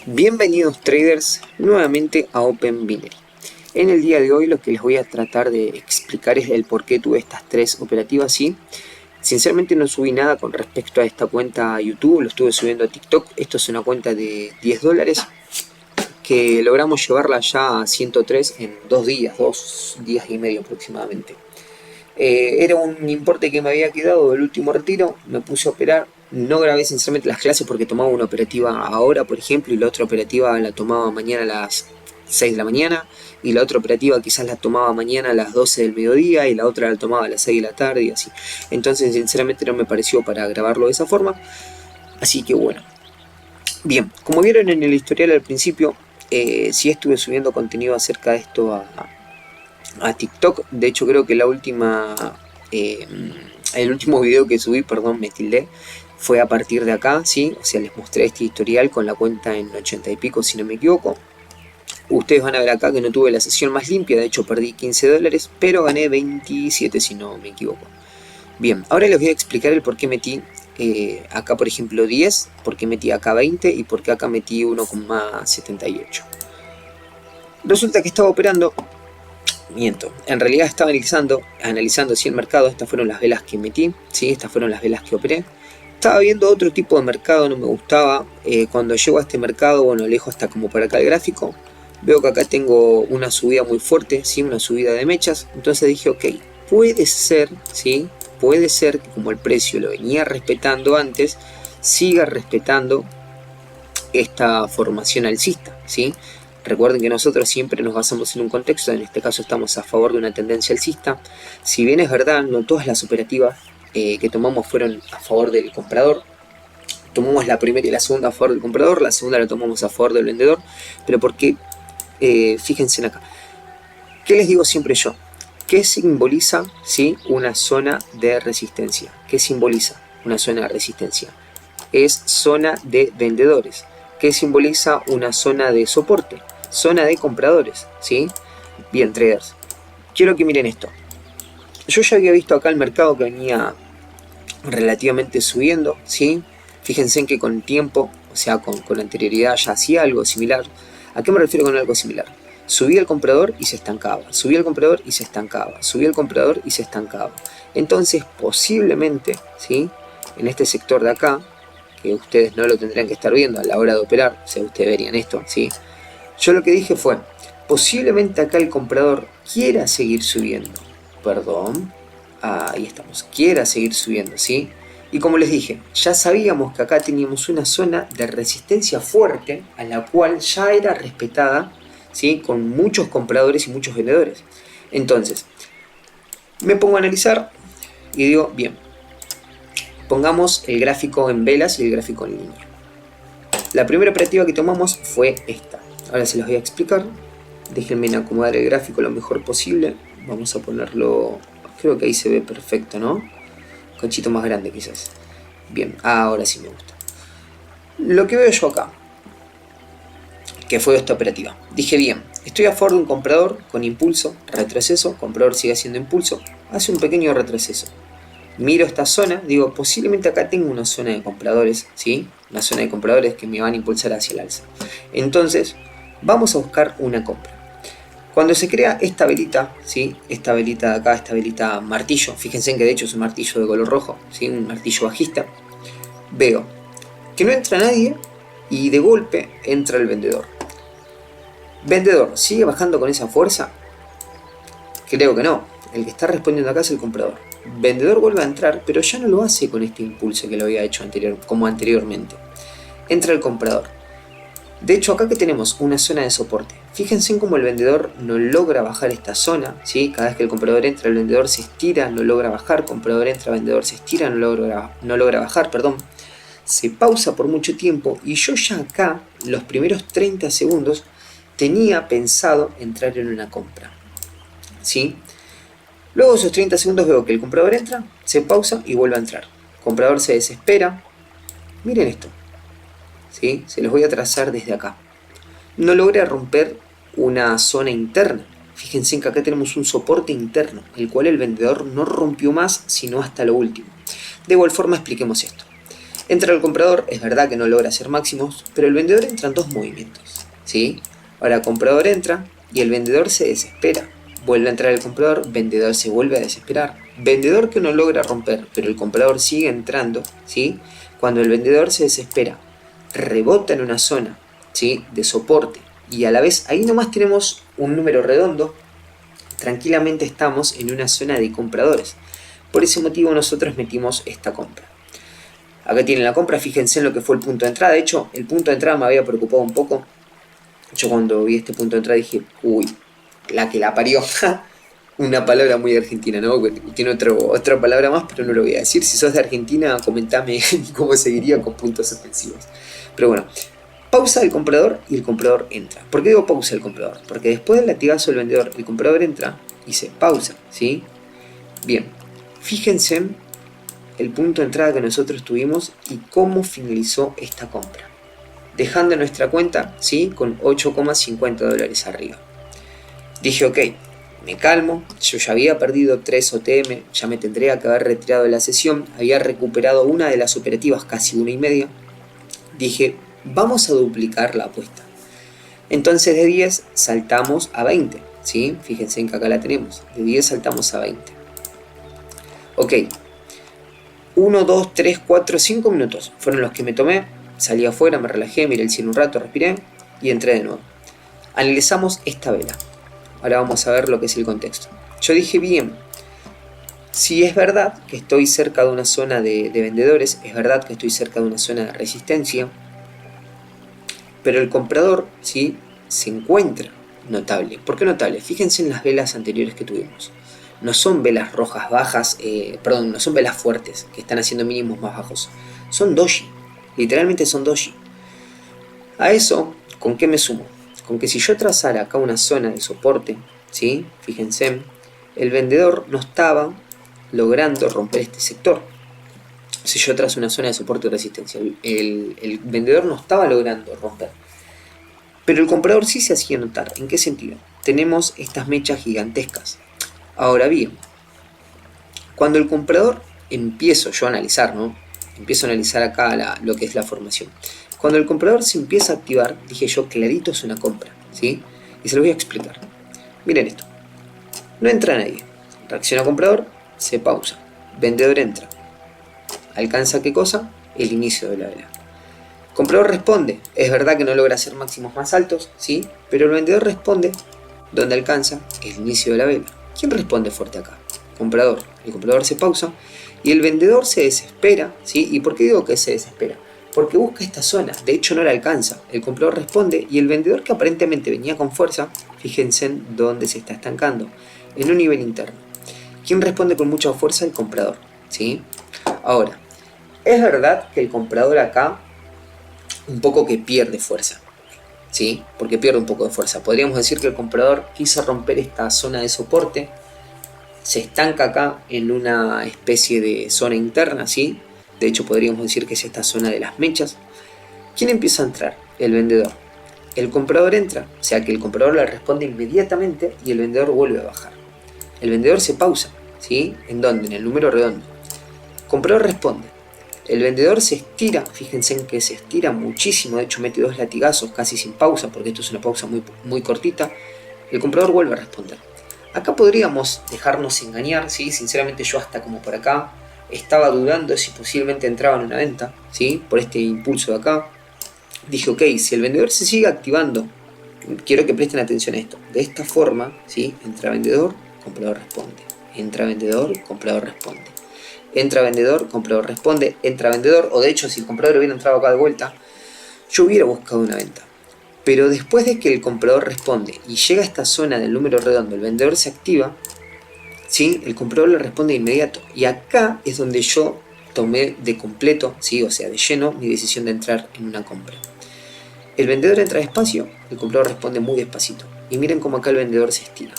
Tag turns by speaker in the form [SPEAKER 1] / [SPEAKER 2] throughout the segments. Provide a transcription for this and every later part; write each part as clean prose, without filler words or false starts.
[SPEAKER 1] Bienvenidos traders nuevamente a Open Binary. En el día de hoy lo que les voy a tratar de explicar es el por qué tuve estas tres operativas. ¿Sí? Sinceramente no subí nada con respecto a esta cuenta a YouTube, lo estuve subiendo a TikTok. Esto es una cuenta de $10 que logramos llevarla ya a 103 en 2 días y medio aproximadamente. Era un importe que me había quedado del último retiro, me puse a operar. No grabé sinceramente las clases porque tomaba una operativa ahora, por ejemplo, y la otra operativa la tomaba mañana a las 6 de la mañana, y la otra operativa quizás la tomaba mañana a las 12 del mediodía, y la otra la tomaba a las 6 de la tarde, y así. Entonces sinceramente no me pareció para grabarlo de esa forma, así que bueno. Bien, como vieron en el historial al principio, sí estuve subiendo contenido acerca de esto a TikTok. De hecho creo que la última el último video que subí, perdón, me tildé, fue a partir de acá, ¿sí? O sea, les mostré este historial con la cuenta en 80 y pico, si no me equivoco. Ustedes van a ver acá que no tuve la sesión más limpia, de hecho perdí $15, pero gané 27 si no me equivoco. Bien, ahora les voy a explicar el por qué metí acá, por ejemplo, 10, por qué metí acá 20 y por qué acá metí 1,78. Resulta que estaba operando. Miento, en realidad estaba analizando si el mercado, estas fueron las velas que metí, ¿sí? Estas fueron las velas que operé. Estaba viendo otro tipo de mercado, no me gustaba. Cuando llego a este mercado, bueno, alejo hasta como para acá el gráfico. Veo que acá tengo una subida muy fuerte, ¿sí? Una subida de mechas. Entonces dije, ok, puede ser, ¿sí? Puede ser que como el precio lo venía respetando antes, siga respetando esta formación alcista, ¿sí? Recuerden que nosotros siempre nos basamos en un contexto, en este caso estamos a favor de una tendencia alcista. Si bien es verdad, no todas las operativas que tomamos fueron a favor del comprador. Tomamos la primera y la segunda a favor del comprador, la segunda la tomamos a favor del vendedor, pero porque, fíjense en acá, ¿qué les digo siempre yo? ¿Qué simboliza, ¿sí? Una zona de resistencia? ¿Qué simboliza una zona de resistencia? Es zona de vendedores. ¿Qué simboliza una zona de soporte? Zona de compradores, ¿sí? Bien, traders, quiero que miren esto. Yo ya había visto acá el mercado que venía relativamente subiendo, ¿sí? Fíjense en que con tiempo, o sea, con anterioridad ya hacía algo similar. ¿A qué me refiero con algo similar? Subía el comprador y se estancaba, subía el comprador y se estancaba, subía el comprador y se estancaba. Entonces, posiblemente, ¿sí? En este sector de acá, que ustedes no lo tendrían que estar viendo a la hora de operar, o sea, ustedes verían esto, ¿sí? Yo lo que dije fue, posiblemente acá el comprador quiera seguir subiendo, perdón, ahí estamos, quiera seguir subiendo, ¿sí? Y como les dije, ya sabíamos que acá teníamos una zona de resistencia fuerte, a la cual ya era respetada, ¿sí? Con muchos compradores y muchos vendedores. Entonces, me pongo a analizar y digo, bien, pongamos el gráfico en velas y el gráfico en línea. La primera operativa que tomamos fue esta. Ahora se los voy a explicar. Déjenme acomodar el gráfico lo mejor posible. Vamos a ponerlo, creo que ahí se ve perfecto, ¿no? Un cachito más grande quizás. Bien, ahora sí me gusta. Lo que veo yo acá, que fue esta operativa. Dije, bien, estoy a favor de un comprador con impulso, retroceso, comprador sigue haciendo impulso, hace un pequeño retroceso. Miro esta zona, digo, posiblemente acá tengo una zona de compradores, ¿sí? Una zona de compradores que me van a impulsar hacia el alza. Entonces, vamos a buscar una compra. Cuando se crea esta velita, ¿sí? Esta velita de acá, esta velita martillo, fíjense en que de hecho es un martillo de color rojo, ¿sí? Un martillo bajista, veo que no entra nadie y de golpe entra el vendedor. ¿Vendedor sigue bajando con esa fuerza? Creo que no. El que está respondiendo acá es el comprador. Vendedor vuelve a entrar, pero ya no lo hace con este impulso que lo había hecho como anteriormente. Entra el comprador. De hecho, acá que tenemos una zona de soporte. Fíjense en cómo el vendedor no logra bajar esta zona, ¿sí? Cada vez que el comprador entra, el vendedor se estira, no logra bajar. Comprador entra, vendedor se estira, no logra bajar, perdón. Se pausa por mucho tiempo y yo ya acá, los primeros 30 segundos, tenía pensado entrar en una compra, ¿sí? Luego de esos 30 segundos veo que el comprador entra, se pausa y vuelve a entrar. El comprador se desespera. Miren esto, ¿sí? Se los voy a trazar desde acá. No logra romper una zona interna. Fíjense en que acá tenemos un soporte interno, el cual el vendedor no rompió más sino hasta lo último. De igual forma expliquemos esto. Entra el comprador, es verdad que no logra hacer máximos, pero el vendedor entra en dos movimientos, ¿sí? Ahora el comprador entra y el vendedor se desespera. Vuelve a entrar el comprador, vendedor se vuelve a desesperar. Vendedor que no logra romper, pero el comprador sigue entrando, ¿sí? Cuando el vendedor se desespera, rebota en una zona, ¿sí?, de soporte, y a la vez ahí nomás tenemos un número redondo, tranquilamente estamos en una zona de compradores. Por ese motivo nosotros metimos esta compra. Acá tienen la compra, fíjense en lo que fue el punto de entrada. De hecho, el punto de entrada me había preocupado un poco. Yo cuando vi este punto de entrada dije, uy, la que la parió. Una palabra muy argentina, ¿no? Tiene otra palabra más, pero no lo voy a decir. Si sos de Argentina, comentame cómo seguiría con puntos suspensivos. Pero bueno, pausa el comprador y el comprador entra. ¿Por qué digo pausa el comprador? Porque después del latigazo del vendedor, el comprador entra y se pausa, ¿sí? Bien, fíjense el punto de entrada que nosotros tuvimos y cómo finalizó esta compra. Dejando nuestra cuenta, ¿sí?, con 8,50 dólares arriba. Dije, ok, me calmo, yo ya había perdido 3 OTM, ya me tendría que haber retirado de la sesión, había recuperado una de las operativas, casi 1,5. Dije, vamos a duplicar la apuesta. Entonces de 10 saltamos a 20, ¿sí? Fíjense en que acá la tenemos, de 10 saltamos a 20. Ok, 1, 2, 3, 4, 5 minutos fueron los que me tomé, salí afuera, me relajé, miré el cielo un rato, respiré y entré de nuevo. Analizamos esta vela. Ahora vamos a ver lo que es el contexto. Yo dije, bien, si es verdad que estoy cerca de una zona de vendedores, es verdad que estoy cerca de una zona de resistencia, pero el comprador, ¿sí?, se encuentra notable. ¿Por qué notable? Fíjense en las velas anteriores que tuvimos. No son velas rojas bajas, no son velas fuertes que están haciendo mínimos más bajos. Son doji, literalmente son doji. A eso, ¿con qué me sumo? Con que si yo trazara acá una zona de soporte, ¿sí?, fíjense, el vendedor no estaba logrando romper este sector. Si yo trazo una zona de soporte y resistencia, el vendedor no estaba logrando romper. Pero el comprador sí se hacía notar. ¿En qué sentido? Tenemos estas mechas gigantescas. Ahora bien, cuando el comprador empiezo yo a analizar, ¿no? Empiezo a analizar acá lo que es la formación. Cuando el comprador se empieza a activar, dije yo, clarito es una compra, ¿sí? Y se lo voy a explicar. Miren esto. No entra nadie. Reacciona comprador, se pausa. Vendedor entra. ¿Alcanza qué cosa? El inicio de la vela. Comprador responde. Es verdad que no logra hacer máximos más altos, ¿sí? Pero el vendedor responde donde alcanza el inicio de la vela. ¿Quién responde fuerte acá? Comprador. El comprador se pausa y el vendedor se desespera, ¿sí? ¿Y por qué digo que se desespera? Porque busca esta zona, de hecho no la alcanza. El comprador responde y el vendedor, que aparentemente venía con fuerza, fíjense en dónde se está estancando, en un nivel interno. ¿Quién responde con mucha fuerza? El comprador, ¿sí? Ahora, es verdad que el comprador acá un poco que pierde fuerza, ¿sí? Porque pierde un poco de fuerza. Podríamos decir que el comprador quiso romper esta zona de soporte, se estanca acá en una especie de zona interna, ¿sí? De hecho podríamos decir que es esta zona de las mechas. ¿Quién empieza a entrar? El vendedor. El comprador entra, o sea que el comprador le responde inmediatamente y el vendedor vuelve a bajar. El vendedor se pausa, ¿sí? ¿En dónde? En el número redondo. El comprador responde. El vendedor se estira, fíjense en que se estira muchísimo, de hecho mete 2 latigazos casi sin pausa, porque esto es una pausa muy, muy cortita. El comprador vuelve a responder. Acá podríamos dejarnos engañar, ¿sí? Sinceramente yo hasta como por acá estaba dudando si posiblemente entraba en una venta, ¿sí? Por este impulso de acá. Dije, ok, si el vendedor se sigue activando, quiero que presten atención a esto. De esta forma, ¿sí? Entra vendedor, comprador responde. Entra vendedor, comprador responde. Entra vendedor, comprador responde, entra vendedor, o de hecho si el comprador hubiera entrado acá de vuelta, yo hubiera buscado una venta. Pero después de que el comprador responde y llega a esta zona del número redondo, el vendedor se activa, ¿sí? El comprador le responde de inmediato. Y acá es donde yo tomé de completo, ¿sí? O sea, de lleno, mi decisión de entrar en una compra. El vendedor entra despacio, el comprador responde muy despacito. Y miren cómo acá el vendedor se estira.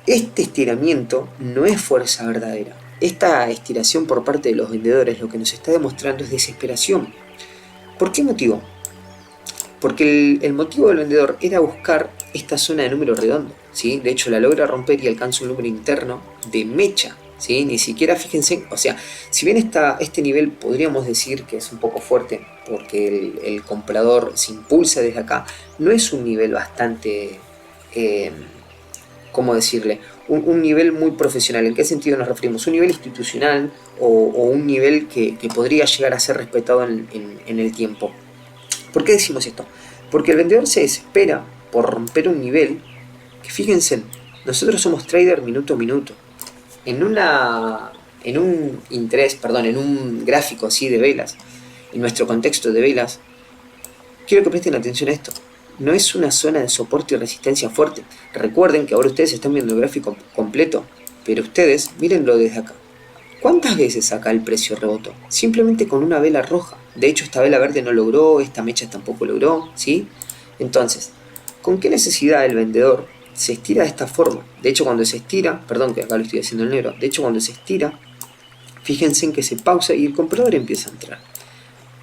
[SPEAKER 1] Este estiramiento no es fuerza verdadera. Esta estiración por parte de los vendedores lo que nos está demostrando es desesperación. ¿Por qué motivo? Porque el motivo del vendedor era buscar esta zona de número redondo, ¿sí? De hecho la logra romper y alcanza un número interno de mecha, ¿sí? Ni siquiera, fíjense, o sea, si bien este nivel podríamos decir que es un poco fuerte porque el comprador se impulsa desde acá, no es un nivel bastante, ¿cómo decirle? Un nivel muy profesional. ¿En qué sentido nos referimos? Un nivel institucional o un nivel que podría llegar a ser respetado en el tiempo. ¿Por qué decimos esto? Porque el vendedor se desespera por romper un nivel que, fíjense, nosotros somos trader minuto a minuto. En un gráfico así de velas, en nuestro contexto de velas, quiero que presten atención a esto. No es una zona de soporte y resistencia fuerte. Recuerden que ahora ustedes están viendo el gráfico completo, pero ustedes mírenlo desde acá. ¿Cuántas veces acá el precio rebotó? Simplemente con una vela roja. De hecho, esta vela verde no logró, esta mecha tampoco logró, ¿sí? Entonces, ¿con qué necesidad el vendedor se estira de esta forma? De hecho, cuando se estira, perdón que acá lo estoy haciendo en negro, de hecho cuando se estira, fíjense en que se pausa y el comprador empieza a entrar.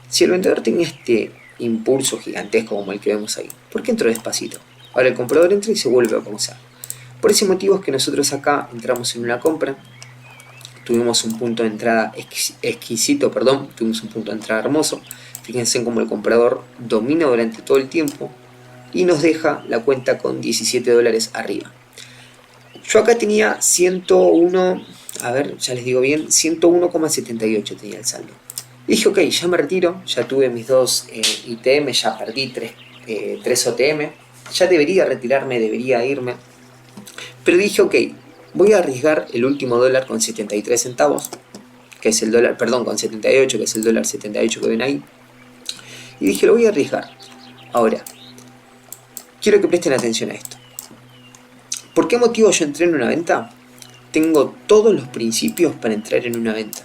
[SPEAKER 1] Si el vendedor tenía este impulso gigantesco como el que vemos ahí, ¿por qué entró despacito? Ahora el comprador entra y se vuelve a pausar. Por ese motivo es que nosotros acá entramos en una compra, tuvimos un punto de entrada exquisito, tuvimos un punto de entrada hermoso. Fíjense en cómo el comprador domina durante todo el tiempo y nos deja la cuenta con 17 dólares arriba. Yo acá tenía 101, a ver, ya les digo bien, 101,78 tenía el saldo. Y dije, ok, ya me retiro, ya tuve mis dos ITM, ya perdí 3 OTM, ya debería retirarme, debería irme. Pero dije, ok, voy a arriesgar el último dólar con 73 centavos, que es el dólar, perdón, con 78, que es el dólar 78 que ven ahí. Y dije, lo voy a arriesgar. Ahora, quiero que presten atención a esto. ¿Por qué motivo yo entré en una venta? Tengo todos los principios para entrar en una venta.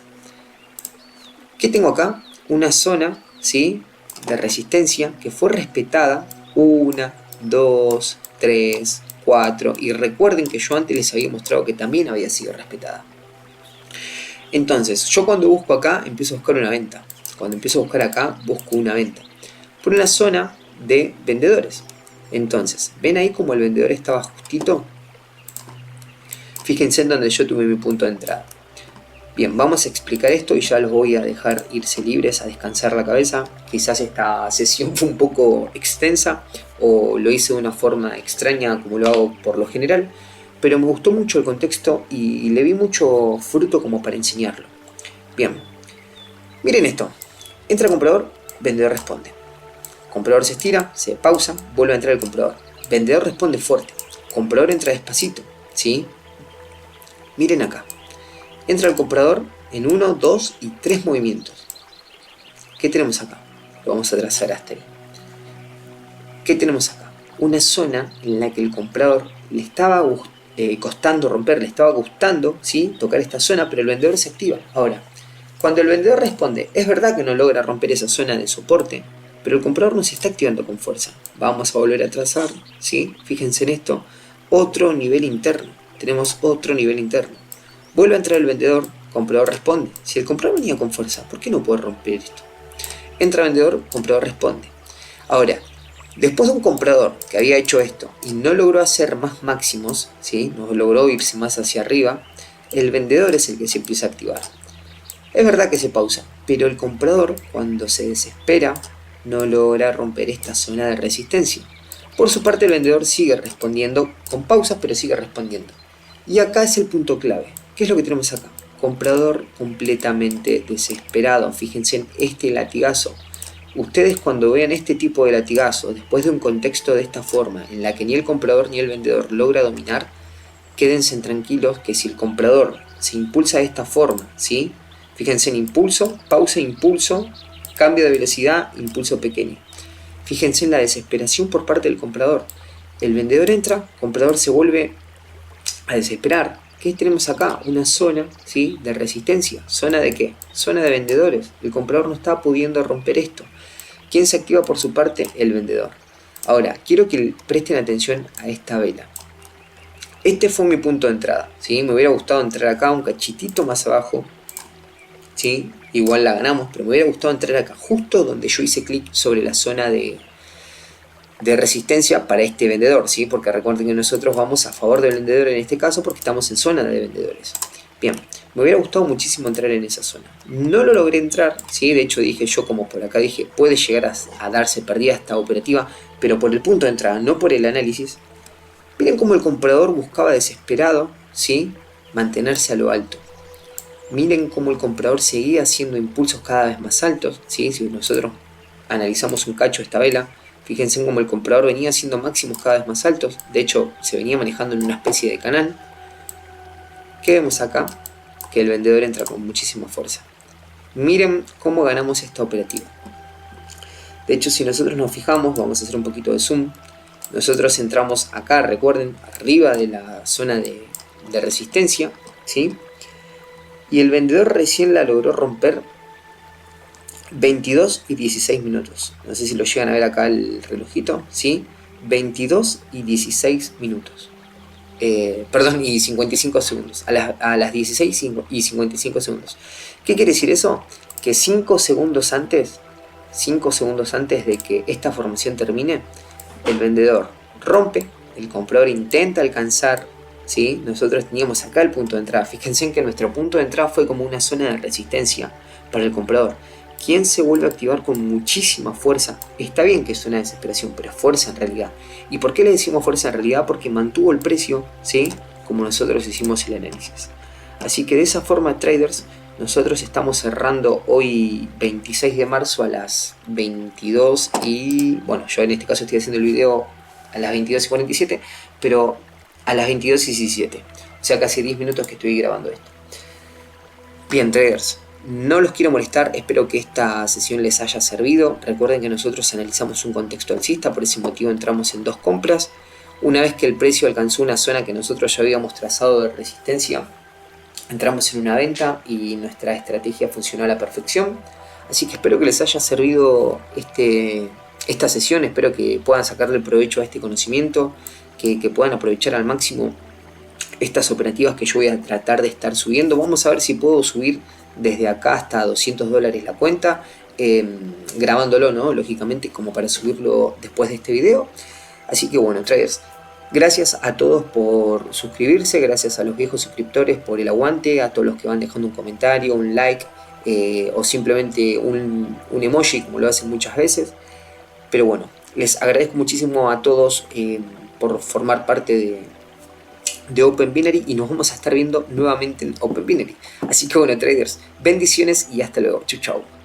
[SPEAKER 1] ¿Qué tengo acá? Una zona, ¿sí?, de resistencia que fue respetada 1, 2, 3, 4 y recuerden que yo antes les había mostrado que también había sido respetada. Entonces, yo cuando busco acá empiezo a buscar una venta. Cuando empiezo a buscar acá busco una venta por una zona de vendedores. Entonces, ¿ven ahí como el vendedor estaba justito? Fíjense en donde yo tuve mi punto de entrada. Bien, vamos a explicar esto y ya los voy a dejar irse libres a descansar la cabeza. Quizás esta sesión fue un poco extensa o lo hice de una forma extraña como lo hago por lo general, pero me gustó mucho el contexto y le vi mucho fruto como para enseñarlo. Bien, miren esto. Entra el comprador, vendedor responde. Comprador se estira, se pausa, vuelve a entrar el comprador. Vendedor responde fuerte. Comprador entra despacito, ¿sí? Miren acá. Entra el comprador en 1, 2 y 3 movimientos. ¿Qué tenemos acá? Lo vamos a trazar hasta ahí. ¿Qué tenemos acá? Una zona en la que el comprador le estaba costando romper, le estaba gustando, ¿sí?, tocar esta zona, pero el vendedor se activa. Ahora, cuando el vendedor responde, es verdad que no logra romper esa zona de soporte, pero el comprador no se está activando con fuerza. Vamos a volver a trazar, ¿sí? Fíjense en esto. Otro nivel interno. Tenemos otro nivel interno. Vuelve a entrar el vendedor, comprador responde. Si el comprador venía con fuerza, ¿por qué no puede romper esto? Entra el vendedor, comprador responde. Ahora, después de un comprador que había hecho esto y no logró hacer más máximos, ¿sí?, no logró irse más hacia arriba, el vendedor es el que se empieza a activar. Es verdad que se pausa, pero el comprador, cuando se desespera, no logra romper esta zona de resistencia. Por su parte, el vendedor sigue respondiendo con pausas, pero sigue respondiendo. Y acá es el punto clave. ¿Qué es lo que tenemos acá? Comprador completamente desesperado. Fíjense en este latigazo. Ustedes cuando vean este tipo de latigazo, después de un contexto de esta forma, en la que ni el comprador ni el vendedor logra dominar, quédense tranquilos que si el comprador se impulsa de esta forma, ¿sí?, fíjense en impulso, pausa, impulso, cambio de velocidad, impulso pequeño. Fíjense en la desesperación por parte del comprador. El vendedor entra, el comprador se vuelve a desesperar. ¿Qué tenemos acá? Una zona, ¿sí?, de resistencia. ¿Zona de qué? Zona de vendedores. El comprador no está pudiendo romper esto. ¿Quién se activa por su parte? El vendedor. Ahora, quiero que presten atención a esta vela. Este fue mi punto de entrada, ¿sí? Me hubiera gustado entrar acá un cachitito más abajo, ¿sí? Igual la ganamos, pero me hubiera gustado entrar acá, justo donde yo hice clic sobre la zona de resistencia para este vendedor, ¿sí? Porque recuerden que nosotros vamos a favor del vendedor en este caso porque estamos en zona de vendedores. Bien, Me hubiera gustado muchísimo entrar en esa zona. No lo logré entrar, ¿sí? De hecho dije yo, como por acá dije, puede llegar a darse perdida esta operativa, pero por el punto de entrada, no por el análisis. Miren cómo el comprador buscaba desesperado, ¿sí?, mantenerse a lo alto. Miren cómo el comprador seguía haciendo impulsos cada vez más altos, ¿sí? Si nosotros analizamos un cacho de esta vela, fíjense cómo el comprador venía haciendo máximos cada vez más altos. De hecho, se venía manejando en una especie de canal. ¿Qué vemos acá? Que el vendedor entra con muchísima fuerza. Miren cómo ganamos esta operativa. De hecho, si nosotros nos fijamos, vamos a hacer un poquito de zoom. Nosotros entramos acá, recuerden, arriba de la zona de resistencia, ¿sí? Y el vendedor recién la logró romper 22 y 16 minutos. No sé si lo llegan a ver acá el relojito, ¿sí? 22 y 16 minutos. Perdón, y 55 segundos. A las 16 y 55 segundos. ¿Qué quiere decir eso? Que 5 segundos antes de que esta formación termine, el vendedor rompe, el comprador intenta alcanzar, ¿sí? Nosotros teníamos acá el punto de entrada. Fíjense en que nuestro punto de entrada fue como una zona de resistencia para el comprador, quien se vuelve a activar con muchísima fuerza. Está bien que es una desesperación, pero es fuerza en realidad. ¿Y por qué le decimos fuerza en realidad? Porque mantuvo el precio, ¿sí?, como nosotros hicimos el análisis. Así que de esa forma, traders, nosotros estamos cerrando hoy 26 de marzo a las 22 y... bueno, yo en este caso estoy haciendo el video a las 22 y 47, pero a las 22 y 17. O sea, casi 10 minutos que estoy grabando esto. Bien, traders, no los quiero molestar, espero que esta sesión les haya servido. Recuerden que nosotros analizamos un contexto alcista, por ese motivo entramos en 2 compras. Una vez que el precio alcanzó una zona que nosotros ya habíamos trazado de resistencia, entramos en una venta y nuestra estrategia funcionó a la perfección. Así que espero que les haya servido esta sesión, espero que puedan sacarle provecho a este conocimiento, que puedan aprovechar al máximo estas operativas que yo voy a tratar de estar subiendo. Vamos a ver si puedo subir desde acá hasta $200 la cuenta, grabándolo, ¿no?, lógicamente, como para subirlo después de este video. Así que bueno, traders, gracias a todos por suscribirse, gracias a los viejos suscriptores por el aguante, a todos los que van dejando un comentario, un like, o simplemente un emoji, como lo hacen muchas veces. Pero bueno, les agradezco muchísimo a todos por formar parte de Open Binary, y nos vamos a estar viendo nuevamente en Open Binary. Así que bueno, traders, bendiciones y hasta luego. Chau, chau.